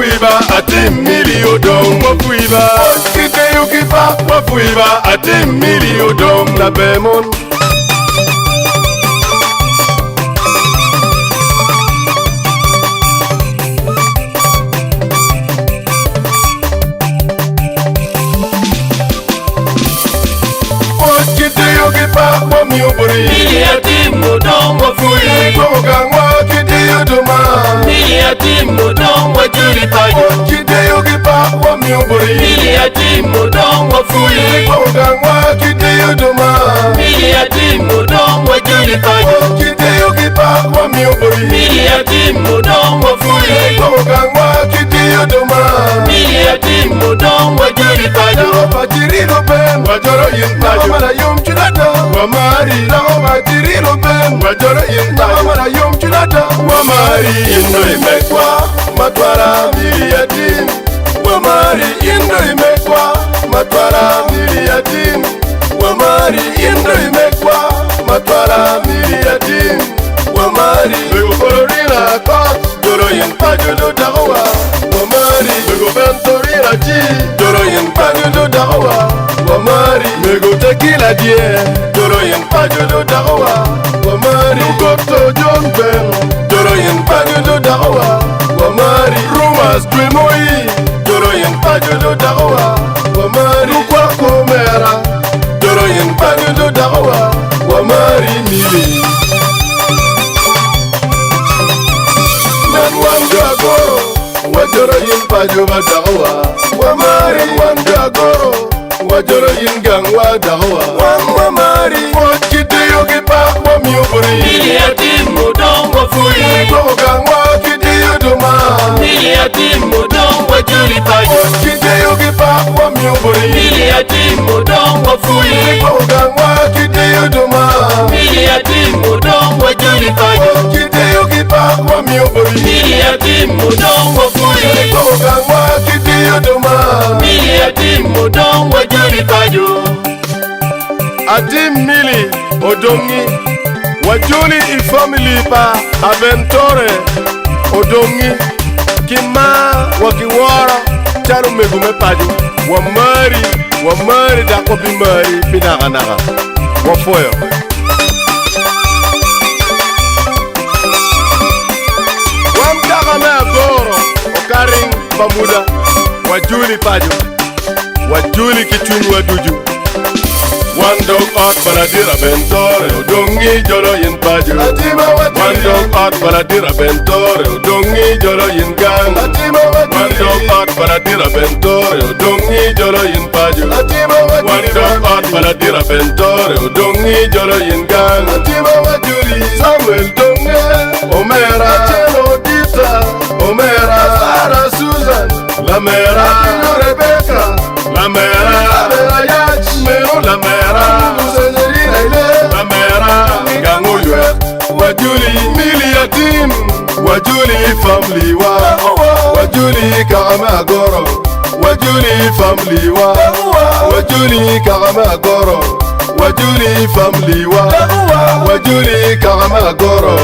wafuiba atim mili odong wafuiba kite yukipa wafuiba atim mili odong la bemon kite yukipa wami obori mili atim odong wafuiba gangwa kite yodoma mili atim odong wajuli pajo kite yukipa wami obori mili atim odong wafuiba gangwa kite yodoma mili atim odong wajuli pajo kite yukipa wami obori mili atim odong wafuiba gangwa kite yodoma mili atim odong wajuli pajo Bajirilo ben wajoro yin pajo mala yum chulata wamari lago bajirilo ben wajoro yin pajo mala yum chulata wamari indo imekwa matwara mili yatim wamari indo imekwa matwara mili yatim wamari indo imekwa matwara mili yatim wamari bego kolorina kot joro yin pajo do dawa wamari bego bentorina ji joro yin pajo do dawa wamari bego tequila die joro yin pajo do dawa wamari goto John Ben joro yin pajo do dawa wamari rumors twimoi joro yin pajo do dawa wamari kwa komera joro yin pajo do dawa wamari mili Wanjagoro, wajoro yin pajo ba dawa. Wamari wanjagoro, wajoro yin gangwa dawa. Wamari, wakite yogi pa wami obori. mili atim odong wafuiba Gangwa kite yodoma. mili atim odong wajuli pajo Wakite yogi pa wami obori. mili atim odong wafuiba Gangwa kite yodoma. mili atim odong wajuli pajo Wakite yogi pa wami obori. mili atim odong wafuiba Gangwa kite yodoma. mili atim odong wajuli pajo Adim mili odongi wajuli ifamili pa aventore odongi kima wakiwara charo megume paju wamari dako bimari binaga wafoyo wamdaga me agoro okaring pamuda wajuli paju wajuli kichungu waduju One dog out baladira bentore udongi jolo yin pajo One dog out baladira bentore udongi jolo yin gang One dog out baladira bentore udongi jolo yin pajo One dog out baladira bentore udongi jolo yin gang Samuel Donge Omera Chelo Dita Omera Sarah Susan Lamera Rebecca Lamera Yach Mero Lamera Lamera Gangoywe Wajuli mili yatim Wajuli family wa Wajuli kama goro Wajuli family wa Wajuli kama goro Wajuli family wa Wajuli kama goro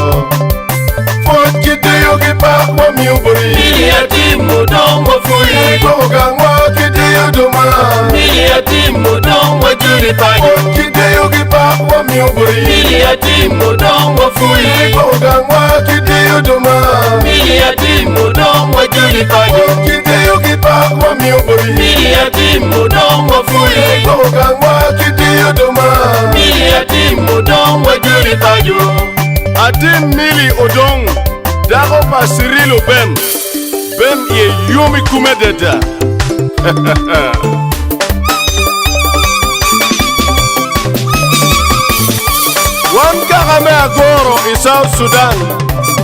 Fort kite yogi pa wami obori mili atim odong wafuiba Gangwa kite yodoma mili atim odong wajuli pajo kite yogi pa wami obori mili atim odong wafuiba Gangwa kite yodoma mili atim odong wajuli pajo kite yogi pa wami obori mili atim odong wafuiba Gangwa kite yodoma mili atim odong wajuli pajo Adim mili odong Dago pasirilo ben ye yomi kumededa Wan kagame agoro in South Sudan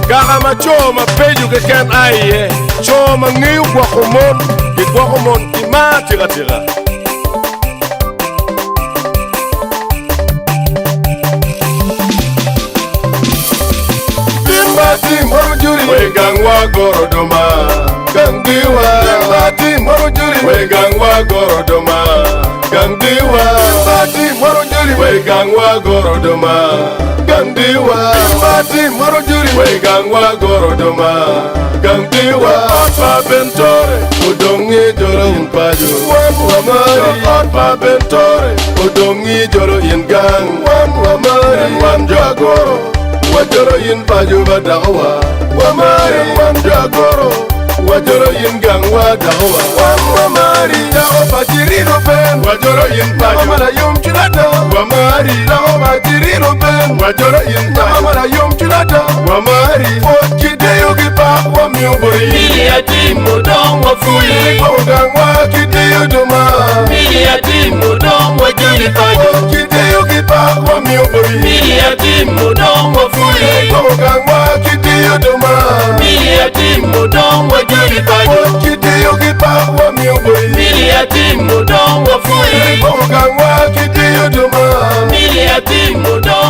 Kagama choma peju ke ken aiye Choma ngiu kwa kumon ima tira Bimbati morujuri Wegangwa gorodoma Gangiwa Bimbati morujuri Wegangwa gorodoma Gandiwa Mati maro juri we gangwa gorodoma Gandiwa Mati maro juri we gangwa gorodoma Gandiwa Otpa bentore Udongi joro yin paju Wamari Otpa bentore Udongi joro yin gang Wamari Wanjagoro Wajoro yin paju badawa Wamari Wanjagoro Wajoro yin gang wadawa Wamari Dao Bajirino Ben Wajoro yin paju Wamara yum chulada Wamari Dao Bajirino Ben Wajoro yin paju Wamara yum chulada Wamari Ojide yogi pa Wamiobori Mili atimu don wafuye Gang wa kide yodoma Mili atimu don wajuri pado Ojide yogi pa Wamiobori Mili atimu don wafuye Gang wa kide yodoma Mili atimu don wajuri pado Ojide yogi pa Wamiobori Mili atimu don wafuye Gang wa kide yodoma Mili atimu don